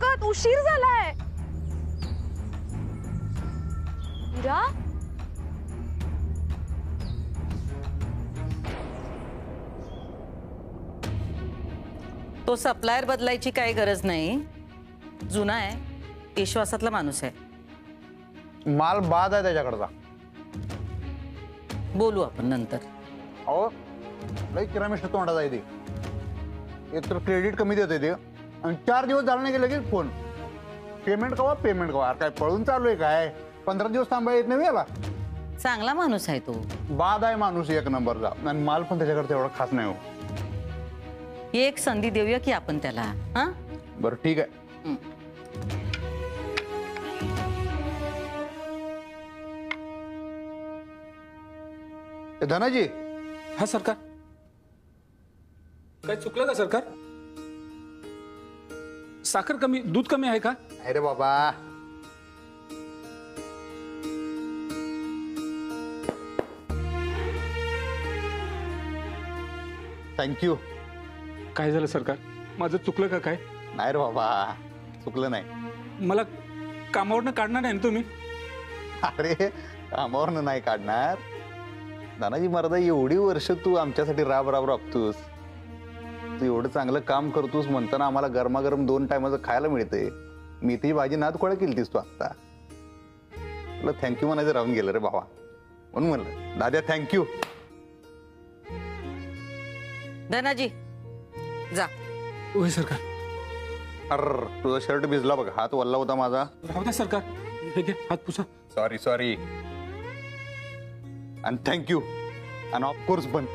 शकत, उशीर झालाय। इरा, तो सप्लायर बदलायची काही गरज नाही, जुना आहे, विश्वासातला माणूस आहे। माल बाद आहे त्याच्याकडचा। बोलू आपण नंतर। अहो लई किरामिष्ट तोंडाचा आहे ते। एक तर क्रेडिट कमी देते ते आणि 4 दिवस झाले नाही की लगेच फोन, पेमेंट कवा पेमेंट कवा। काय पळून चालू आहे काय? 15 दिवस थांबा येत नाही याला। चांगला माणूस आहे तो, बाद आहे माणूस एक नंबरचा, आणि माल पण त्याच्याकडे एवढा खास नाही हो। एक संधी देऊया की आपण त्याला। हा बरं ठीक आहे। धनाजी। हा सरकार, काय चुकलं का सरकार? साखर कमी, दूध कमी आहे का? अरे बाबा, थँक्यू। काय झालं सरकार, माझं चुकलं का काय? नाही रे बाबा, चुकलं नाही। मला कामावरनं काढणार नाही ना तुम्ही? अरे कामावरनं नाही काढणार दानाजी मर्दा, एवढी वर्ष तू आमच्यासाठी राब राब राबतोस, तू एवढं चांगलं काम करतोस म्हणताना आम्हाला गरमागरम 2 टायमाचं खायला मिळते। मेथीची भाजी नाद खोळा केलीस तू आता, तुला थँक्यू म्हणायचं राहून गेलं रे बाबा, म्हणून म्हणलं दाद्या थँक्यू। धनाजी जा। होय सरकार। अर तुझा शर्ट भिजला बघ, हात वल्ला होता माझा। राहू द्या सरकार, हे घे हात पुसा। सॉरी सॉरी, आणि थँक्यू, आणि ऑफकोर्स पण।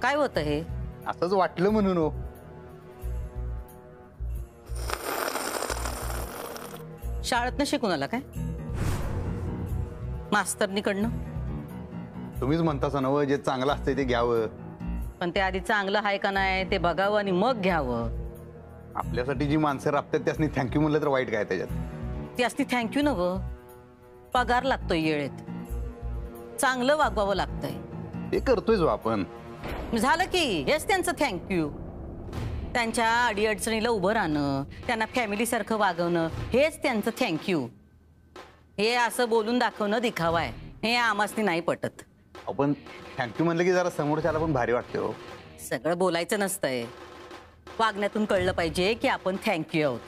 काय होतं हे? असंच वाटलं म्हणून हो। शाळेतनं शिकून आला काय? मास्तरनीकडनं? तुम्हीच म्हणता नवं, जे चांगलं असतं ते घ्यावं। पण ते आधी चांगलं आहे का नाही ते बघावं आणि मग घ्यावं। आपल्यासाठी जी माणसं राबतात त्यासनी थँक्यू म्हणलं तर वाईट काय त्याच्यात? ती असती थँक्यू नवं, पगार लागतोय येळेत, चांगलं वागवावं लागतंय। ते करतोयच आपण। झालं की हेच त्यांचं थँक्यू। त्यांच्या अडीअडचणीला उभं राहणं, त्यांना फॅमिली सारखं वागवणं, हेच त्यांचं थँक्यू। हे असं बोलून दाखवणं दिखावा आहे, हे आमासनी नाही पटत। आपण थँक्यू म्हणलं की जरा समोरच्याला पण भारी वाटते हो। सगळं बोलायचं नसतंय, वागण्यातून कळलं पाहिजे की आपण थँक्यू आहोत,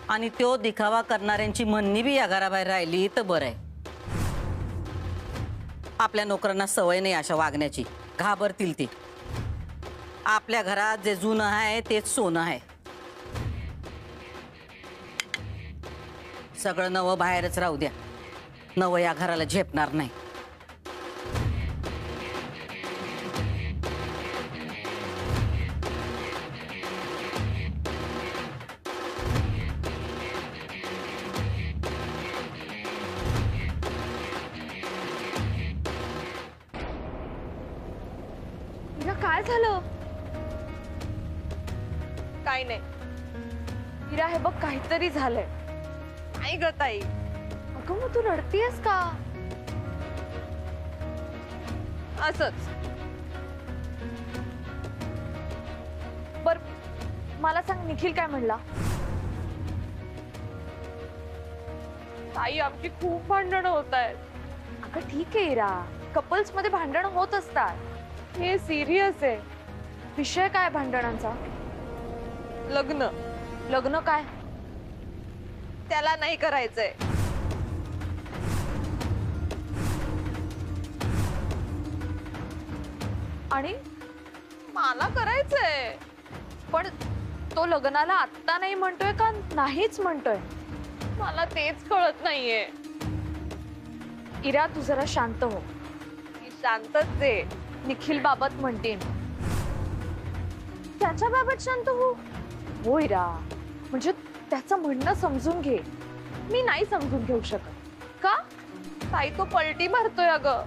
आणि तो दिखावा करणाऱ्यांची म्हणणी बी या घराबाहेर राहिली तर बरं आहे। आपल्या नोकरांना सवय नाही अशा वागण्याची, घाबरतील ती। आपल्या घरात जे जुनं आहे तेच सोनं आहे, सगळं नवं बाहेरच राहू द्या, नवं या घराला झेपणार नाही। काय झालं? काय नाही इरा, हे बघ काहीतरी झालंय। नाही ग ताई। अगं मग तू रडतीयस का? असंच। बर मला सांग, निखिल काय म्हणला? ताई आमची खूप भांडणं होत आहेत। अगं ठीक आहे इरा, कपल्स मध्ये भांडणं होत असतात, हे सिरियस आहे। विषय काय भांडणांचा? लग्न। लग्न काय? त्याला नाही करायचंय। आणि मला करायचंय, पण तो लग्नाला आत्ता नाही म्हणतोय का नाहीच म्हणतोय, मला तेच कळत नाहीये। इरा तू जरा शांत हो। शांतच आहे, निखिल बाबत म्हणते, त्याच्या बाबत शांत हो। हो इरा, म्हणजे त्याचं म्हणणं समजून घे। मी नाही समजून घेऊ शकत का? ताई तो पलटी मारतोय अगं।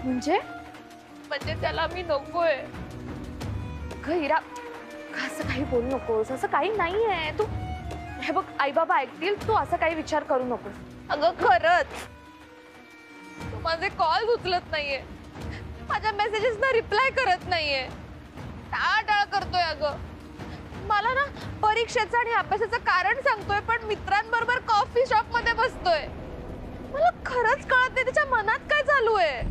म्हणजे त्याला मी नकोय। इरा असं काही बोलू नकोस, असं काही नाहीये। हे बघ, आई बाबा ऐकतील, तू असं काही विचार करू नको. अगं खरंच तू माझे कॉल उचलत नाहीये, माझ्या मेसेजेसना रिप्लाय करत नाहीये, टाळाटाळ करतोय. अगं मला ना परीक्षेचं आणि अभ्यासाचं कारण सांगतोय, पण मित्रांबरोबर कॉफी शॉप मध्ये बसतोय. मला खरंच कळत नाही त्याच्या मनात काय चालू आहे.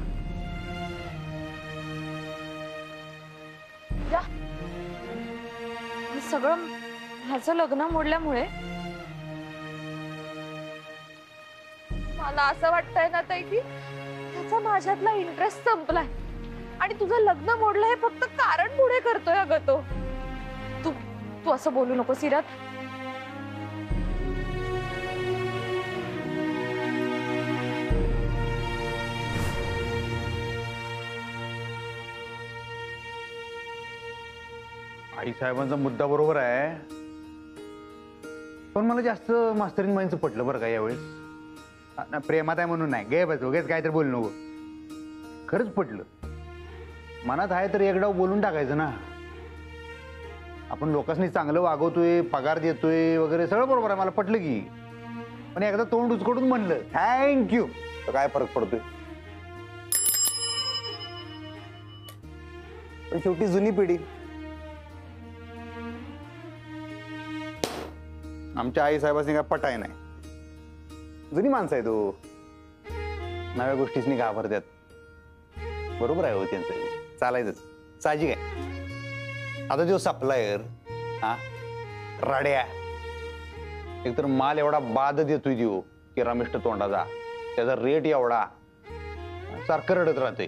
हे सगळं ह्याचं लग्न मोडल्यामुळे. मला असं वाटतंय ना ताई की त्याचा माझ्यातला इंटरेस्ट संपलाय आणि तुझं लग्न मोडलं हे फक्त कारण पुढे करतोय. अगं तो तू तू असं बोलू नको सिरात. आई साहेबांचा मुद्दा बरोबर आहे, पण मला जास्त मास्तरीन बाईंचं पटलं बरं का यावेळेस. प्रेमात आहे म्हणून नाही, गे बस उगेच काय तर बोलू नको. खरंच पटलं. मनात आहे तर एकदा बोलून टाकायचं ना. आपण लोकांनी चांगलं वागवतोय, पगार देतोय वगैरे सगळं बरोबर आहे, मला पटलं की. पण एकदा तोंड उचकडून म्हणलं थँक्यू तर काय फरक पडतोय. पण शेवटी जुनी पिढी. आमच्या आई साहेबांनी काय पटाय नाही. जुनी माणसं आहे तो, नव्या गोष्टीसनी घाबरतात. बरोबर आहे हो त्यांचं, चालायचंच, साहजिक आहे. आता जो सप्लायर हा राड्या एकतर माल एवढा बाद देतोय देऊ की रमेश तोंडाचा, त्याचा रेट एवढा, सारखं रडत राहते.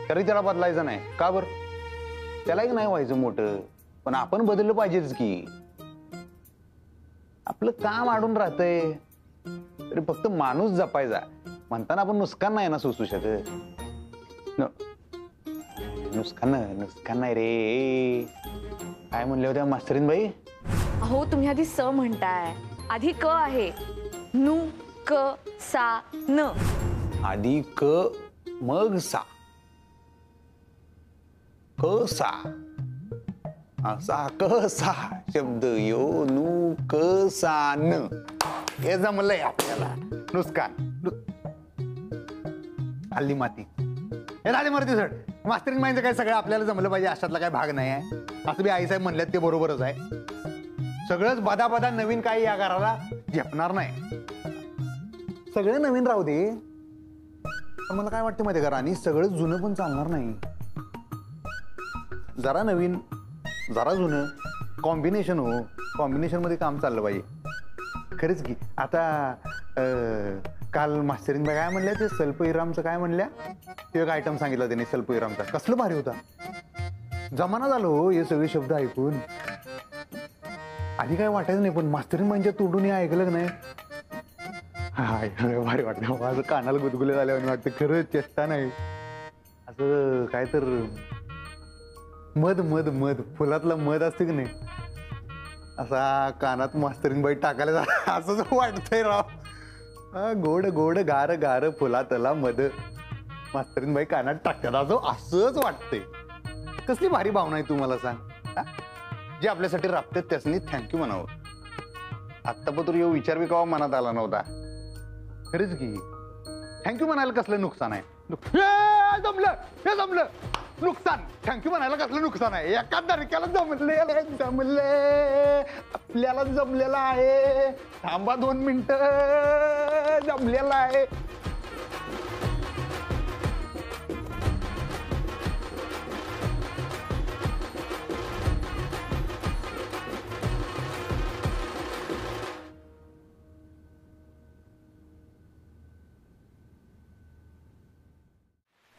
तरी त्याला बदलायचं नाही का बरं? त्यालाही नाही व्हायचं मोठं, पण आपण बदललं पाहिजेच की. आपलं काम अडून राहतंय तरी फक्त माणूस जपायचा म्हणताना आपण नुसकान नाही ना सोसू शकत. नुसकान नाही रे. काय म्हणले होत्या मास्तरीन बाई? अहो तुम्ही आधी स म्हणताय, आधी क आहे. नु क सा न. आधी क मग सा. क सा असा कसा शब्द यो नु क सा न. हे जमलंय आपल्याला. नुसकान हल्ली माती हे झाले मरती सड. मास्तरीन बाईंचं काय सगळं आपल्याला जमलं पाहिजे अशातला काय भाग नाही आहे. असं बी आईसाहेब म्हणल्यात ते बरोबरच आहे. सगळंच बदा बदा नवीन काही या घराला झेपणार नाही. सगळं नवीन राहू दे, पण मला काय वाटतं माहिती का राणी, सगळं जुनं पण चालणार नाही. जरा नवीन जरा जुनं कॉम्बिनेशन हो. कॉम्बिनेशन मध्ये काम चाललं पाहिजे. खरंच की. आता काल मास्तरीन बाई काय म्हणल्या, ते सल्पहिरामचं काय म्हणल्या, ते एक आयटम सांगितला त्याने सल्पहिरामचा. कसलं भारी होता. जमाना झालो हो हे सगळे शब्द ऐकून. आधी काय वाटायचं नाही, पण मास्तरीन म्हणजे तोडून हे ऐकलं नाही. हा भारी वाटतं माझं, कानाला गुदगुले झाल्यावर वाटतं. खरंच चेष्टा नाही. असं काय तर मध मध मध फुलातला मध असते की नाही, असा कानात मास्तरीन बाई टाकायला असंच वाटतंय राव. गोड गोड गार गार फुलातला मध मास्तरीन बाई कानात टाकतात असंच वाटतंय. कसली भारी भावना आहे तू मला सांग. जे आपल्यासाठी राबतात त्यासनी थँक्यू म्हणावं. आत्तापत्र येऊ विचार बी केव्हा मनात आला नव्हता. खरंच की. थँक्यू म्हणायला कसलं नुकसान आहे. जमलं हे जमलं. नुकसान थँक्यू म्हणायला कसलं नुकसान आहे. एका तारखेला जमले आपल्याला जमलेला आहे. थांबा 2 मिनिटं. जमलेला आहे.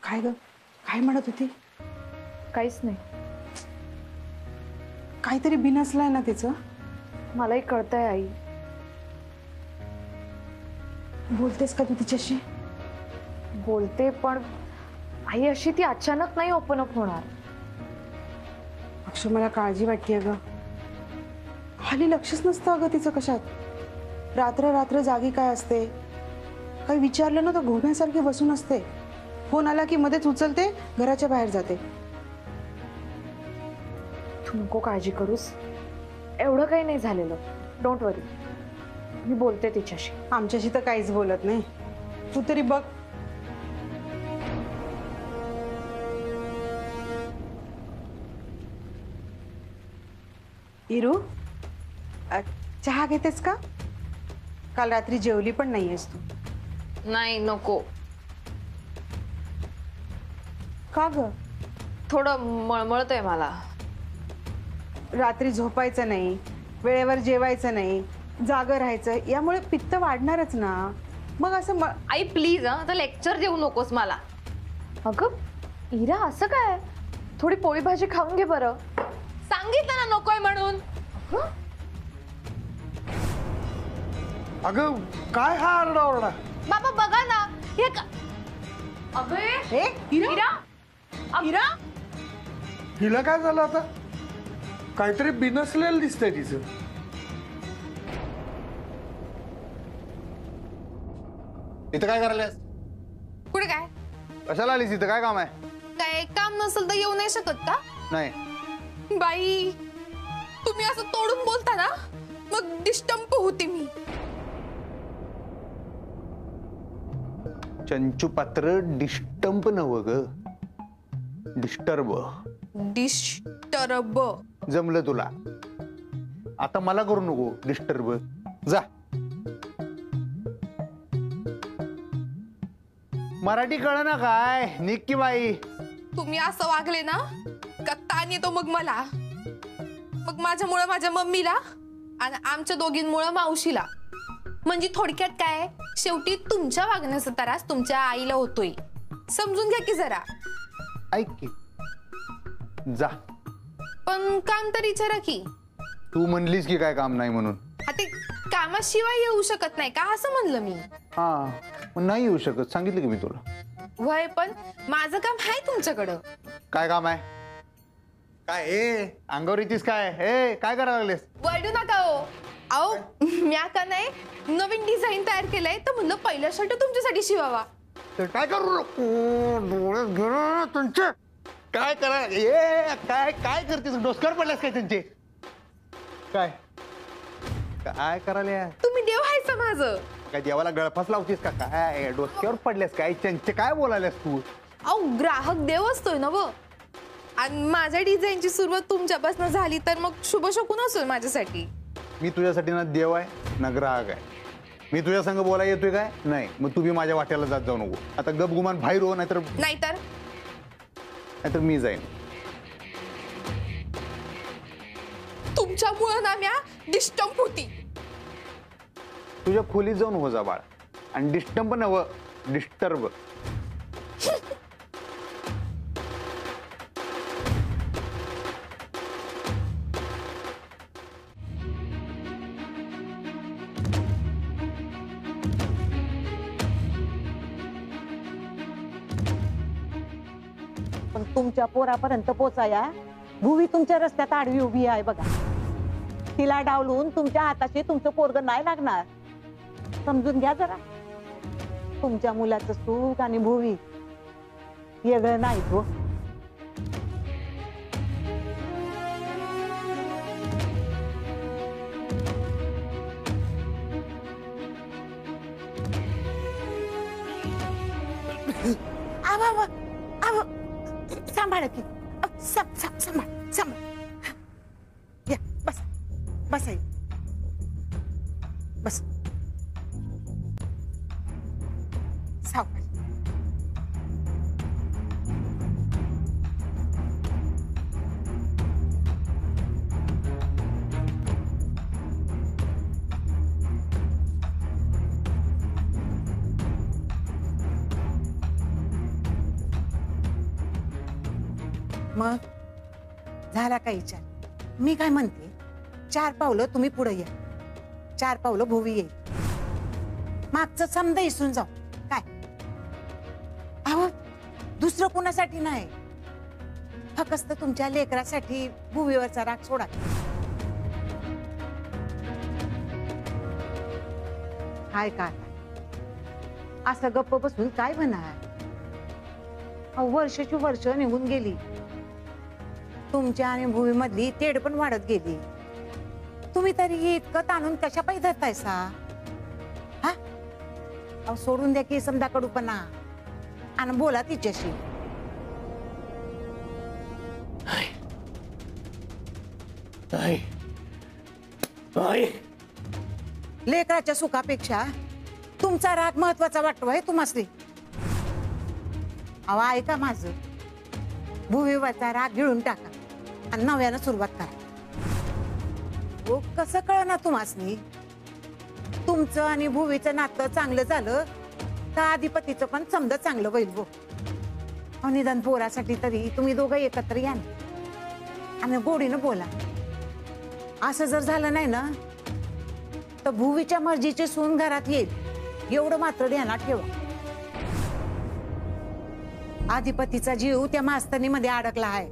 काय ग, काय म्हणत होती? काहीच नाही. काहीतरी बिनसलाय ना तिचं. मलाही कळतंय आई. बोलतेस का तू तिच्याशी? बोलते, पण आई अशी ती अचानक नाही ओपन अप होणार. अक्षय मला काळजी वाटतेय ग. खाली लक्षच नसतं अगं तिचं कशात. रात्र रात्र जागी काय असते, काही विचारलं ना तर घोड्यासारखी बसून असते. फोन आला की मध्येच उचलते, घराच्या बाहेर जाते. तू नको काळजी करूस, एवढं काही नाही झालेलं. डोंट वरी, मी बोलते तिच्याशी. आमच्याशी तर काहीच बोलत नाही. तू तरी बघ. इरू, चहा घेतेस का? काल रात्री जेवली पण नाहीयेस तू. नाही नको. का ग? थोडं मळमळतंय मला. रात्री झोपायचं नाही, वेळेवर जेवायचं नाही, जागं राहायचं, यामुळे पित्त वाढणारच ना. मग असं आई प्लीज आता लेक्चर देऊ नकोस मला. अगं इरा, असं काय? थोडी पोळी भाजी खाऊन घे बरं. सांगितलं ना नकोय म्हणून. अगं काय हा आरडाओरडा? बाबा बघा ना हे ए, इरा, इरा, हिला काय झालं आता? काहीतरी बिनसलेलं दिसतंय तिचं. इथं काय करायलास? कुठे काय कशाला आलीस इथं? काय काम आहे? काय काम नसेल तर येऊ नाही शकत का? नाही. बाई तुम्ही असं तोडून बोलता ना, मग डिस्टंप होती मी. चंचू पात्र डिस्टंप नव ग, डिस्टर्ब. डिस्टर्ब. जमलं तुला. आता मला करू नको डिस्टर्ब. जा. मराठी कळ ना काय? निक्की बाई. तुम्ही असं वागले ना का ताण येतो मग मला, मग माझ्यामुळे माझ्या मम्मीला आणि आमच्या दोघींमुळे मावशीला. म्हणजे थोडक्यात काय, शेवटी तुमच्या वागण्याचा त्रास तुमच्या आईला होतोय. समजून घ्या की जरा. ऐक की, जा. पण काम तर विचारा की. तू म्हणलीस की काय काम नाही म्हणून. ते कामाशिवाय येऊ शकत नाही का असं म्हणलं मी. हा, मग नाही येऊ शकत, सांगितलं की मी तुला. वय पण माझं काम आहे तुमच्याकडं. काय काम आहे? काय ए अंगावर येतीस काय? ए काय करायला लागलेस? वळडू नका हो. अहो म्या का नाही नवीन डिझाईन तयार केलंय, तर म्हणलं पहिला शर्ट तुमच्यासाठी शिवावा. तर काय करू नको डोळ्यात घेणार त्यांचे. काय करा ए काय काय करतेस? डोसक्यावर पडल्यास काय त्यांचे? काय काय करायला? तुम्ही देव व्हायचं माझं. काय देवाला गळफास लावतीस का? काय डोसक्यावर पडल्यास काय? त्यांचे काय बोलायलास तू? अहो ग्राहक देव असतोय ना व. आणि माझ्या डिझाईनची सुरुवात तुमच्यापासून झाली तर मग शुभ शकून असेल माझ्यासाठी. मी तुझ्यासाठी ना देव आहे ना ग्राहक आहे. मी तुझ्या संग बोलायला येतोय काय? नाही. मग तुम्ही माझ्या वाट्याला जात जाऊ नको. आता गप गुमान बाहेर हो, नाहीतर मी जाईन. तुमच्यामुळं ना म्या डिस्टंप होती. तुझ्या खोलीत जाऊन हो जा बाळ. आणि डिस्टर्ब नव, डिस्टर्ब. पण तुमच्या पोरापर्यंत पोचाया भुवी तुमच्या रस्त्यात आडवी उभी आहे बघा. तिला डावलून तुमच्या हाताशी तुमचं पोरग नाही लागणार. समजून घ्या जरा. तुमच्या मुलाचं सुख आणि भुवी वेगळं नाही हो. सांभाळ की. सांभाळ सांभाळ. या बस बस आई बस. सावकाश. मग झाला का विचार? मी काय म्हणते, 4 पावलं तुम्ही पुढे या, 4 पावलं भोवी येईल. मागचं समजा इसरून जाऊ. काय अहो दुसरं कोणासाठी नाही, फक्त तुमच्या लेकरासाठी भुवीवरचा राग सोडा. काय काय असं गप्प बसून काय म्हणणार? वर्षाची वर्ष निघून गेली. तुमच्या आणि भुवी मधली तेढ पण वाढत गेली. तुम्ही तरी इतकं ताणून कशा पाहिजे धरतायसा? हा अहो सोडून द्या की समजा कडूपणा आणि बोला तिच्याशी. लेकराच्या सुखापेक्षा तुमचा राग महत्वाचा वाटतोय तुम्हासनी. अहो ऐका माझं, भूविवाचा राग गिळून टाका आणि नव्यानं सुरुवात करा. हो कसं कळना तुम्हासनी? तुमचं आणि भूवीचं नातं चांगलं झालं तर अधिपतीचं पण समजा चांगलं होईल. हो निदान पोरासाठी तरी तुम्ही दोघं एकत्र या आणि गोडीनं बोला. असं जर झालं नाही ना तर भूवीच्या मर्जीची सून घरात येईल एवढं मात्र ध्यानात ठेवा. अधिपतीचा जीव त्या मास्तनीमध्ये अडकला आहे,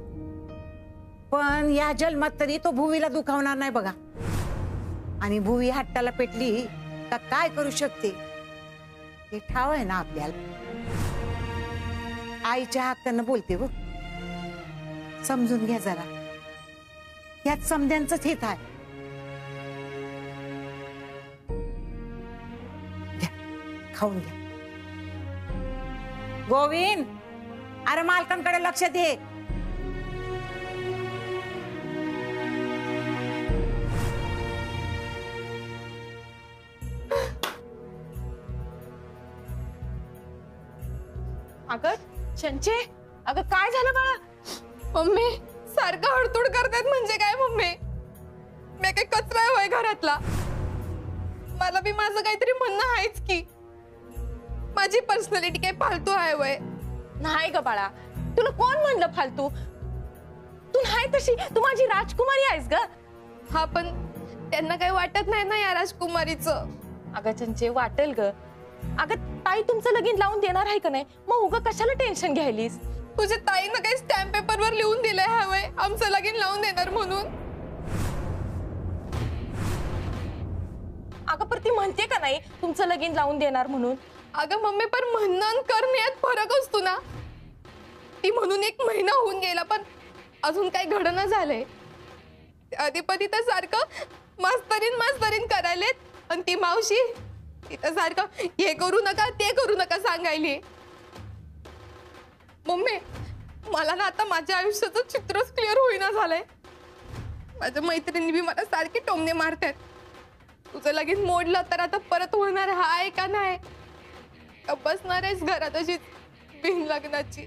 पण या जन्मात तरी तो भूवीला दुखावणार नाही बघा. आणि भूवी हट्टाला पेटली तर काय करू शकते हे ठाव आहे ना आपल्याला. आईच्या हक्कानं बोलते व समजून घ्या जरा. यात समद्यांचंच हित आहे. खाऊन घ्या. गोविंद अरे मालकांकडे लक्ष दे. अगं चंचे, अगं काय झालं बाळा? मम्मी सारखं हडतूड करतात म्हणजे काय मम्मी? मी काय कचरा आहे होय घरातला? मला बी माझं काहीतरी म्हणणं आहेच की. माझी पर्सनॅलिटी काय फालतू आहे वय? नाही ग बाळा, तुला कोण म्हणलं फालतू? तू नाही तशी, तू माझी राजकुमारी आहेस ग. हा पण त्यांना काही वाटत नाही ना या राजकुमारीचं. अगं चंचे वाटेल ग. अगं ताई तुमचं लगीन लावून देणार आहे का नाही? मग उगा कशाला टेन्शन घ्यायलीस? तुझ्या ताईनं काही स्टॅम्प पेपरवर लिहून दिलंय हवंय आमचं लगीन लावून देणार म्हणून. अगं पण ती म्हणते का नाही तुमचं लगीन लावून देणार म्हणून? अगं मम्मी पण म्हणणं आणि करण्यात फरक असतो ना. ती म्हणून 1 महिना होऊन गेला पण अजून काही घडणं झालंय. अधिपती तर सारखं मास्तरीन करायलेत आणि ती मावशी तिथं सारखं हे करू नका ते करू नका सांगायली. मम्मी मला ना आता माझ्या आयुष्याचं चित्रच क्लिअर होईना झालंय. माझ्या मैत्रिणी बी मला सारखे टोमणे मारतात. तुझं लगीन मोडलं तर आता परत होणार हाय का नाही? बसणार आहेस घरात अशी बिन लग्नाची?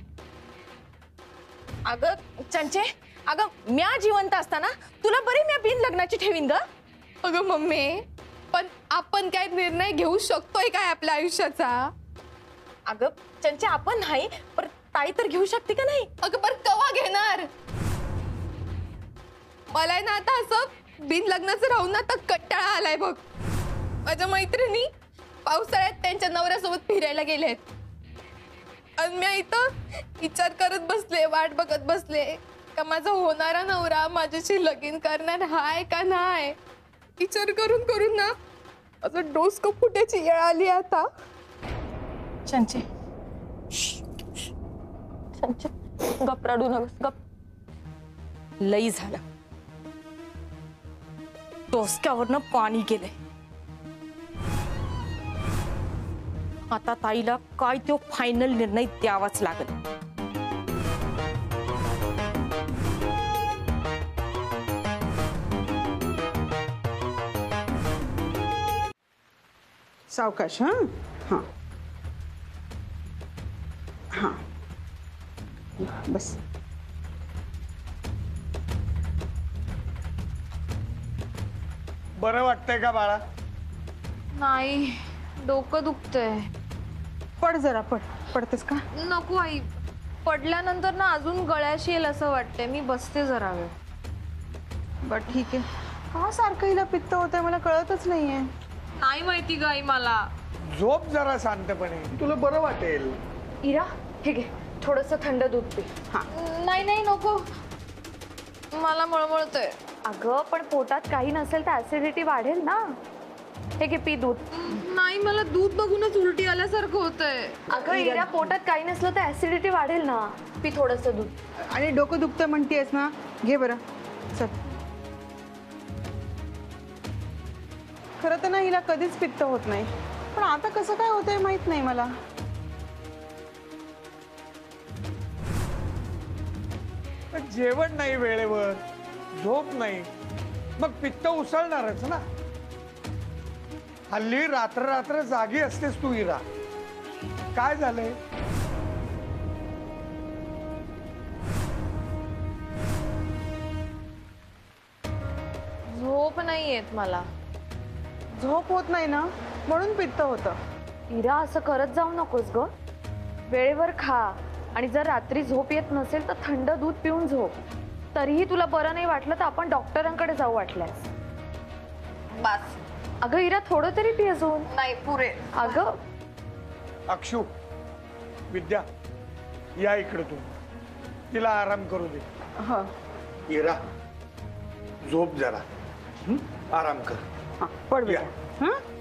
अगं चंचे, अगं म्या जिवंत असताना तुला बरी म्या बिन लग्नाची ठेवीन ग. अगं मम्मी पण आपण काय निर्णय घेऊ शकतोय काय आपल्या आयुष्याचा? अगं चंचे आपण नाही पण ताई तर घेऊ शकते का नाही? अगं पण कवा घेणार? मला ना आता असं बिन लग्नाचं राहून ना आता कंटाळा आलाय बघ. माझ्या मैत्रिणी पावसाळ्यात त्यांच्या नवऱ्यासोबत फिरायला गेलेत आणि मी इथं विचार करत बसले, वाट बघत बसले का माझा होणारा नवरा माझ्याशी लगीन करणार हाय का नाही. विचार करून करून ना असं डोसकं फुटायची वेळ आली आता. चंचे चंचे गप रडू नकोस, गप. लई झालं, डोसक्यावरनं पाणी गेलंय. आता ताईला काय तो फायनल निर्णय द्यावाच लागेल. सावकाश. हा हा हा बस. बरं वाटतंय का बाळा? नाही, डोकं दुखतंय. पड जरा, पडतेस का? नको आई, पडल्यानंतर ना अजून गळ्याशी येईल असं वाटतंय. मी बसते जरा वेळ. बर ठीक आहे. का सारखं हिला पित्त होतंय मला कळतच नाहीये. नाही माहिती ग आई मला. झोप जरा शांतपणे, तुला बरं वाटेल. इरा हे घे, थोडस थंड दूध पी. नाही नाही नको, मला मळमळतंय. अगं पण पोटात काही नसेल तर ऍसिडिटी वाढेल ना. हे घे पी दूध. नाही मला दूध बघूनच उलटी आल्यासारखं होतंय. अगं इरा पोटात काही नसलं तर ऍसिडिटी वाढेल ना. पी थोडस दूध. आणि डोकं दुखतं म्हणतेस ना, घे बरं. चल खरं तर ना हिला कधीच पित्त होत नाही, पण आता कसं काय होतंय माहित नाही मला. पण जेवण नाही वेळेवर, झोप नाही, मग पित्त उसळणारच ना. हल्ली रात्र रात्र जागी असतेस तू इरा. काय झालंय? झोप नाही येत मला. झोप होत नाही ना म्हणून पित्त होतं. इरा, असं करत जाऊ नकोस ग. वेळेवर खा, आणि जर रात्री झोप येत नसेल तर थंड दूध पिऊन झोप. तरीही तुला बरं नाही वाटलं तर आपण डॉक्टरांकडे जाऊ वाटल्यास. बस. अगं इरा, थोडं तरी पी अजून. नाही पुरे. अगं अक्षू, विद्या, या इकडे तू. तिला आराम करू दे. हं. इरा, झोप जरा. आराम कर. हां, पड या. बेटा. हं?